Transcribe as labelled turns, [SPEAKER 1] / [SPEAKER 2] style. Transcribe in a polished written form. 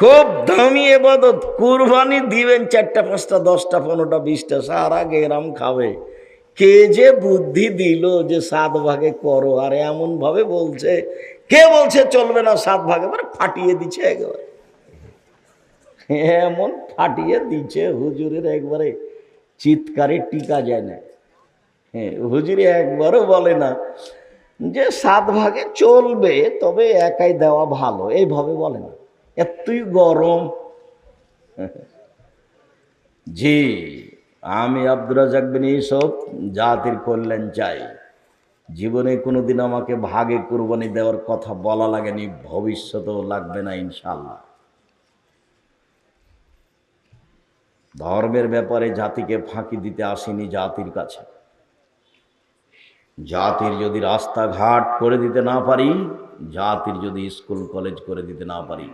[SPEAKER 1] খুব দামি এবাদত। কুরবানি দিবেন 4টা 5টা 10টা 15টা 20টা, সারা গেরাম খাবে। কে যে বুদ্ধি দিল যে 7 ভাগে করো, আর এমন ভাবে বলছে, কে বলছে চলবে না 7 ভাগে, মানে ফাটিয়ে দিচ্ছে একেবারে, এমন ফাটিয়ে দিচ্ছে হুজুরের একবারে চিৎকারে টিকা যায় না। হ্যাঁ, হুজুরি একবারও বলে না যে 7 ভাগে চলবে, তবে একাই দেওয়া ভালো, এইভাবে বলে না। এতই গরম। জি, আমি আব্দুর রাজ্জাক বিন ইউসুফ জাতির কল্যাণ চাই। জীবনে কোনোদিন আমাকে ভাগে কুরবানি দেওয়ার কথা বলা লাগেনি, ভবিষ্যতেও লাগবে না ইনশাআল্লাহ। ধর্মের ব্যাপারে জাতিকে ফাঁকি দিতে আসিনি জাতির কাছে। জাতির যদি রাস্তাঘাট করে দিতে না পারি, জাতির যদি স্কুল কলেজ করে দিতে না পারি,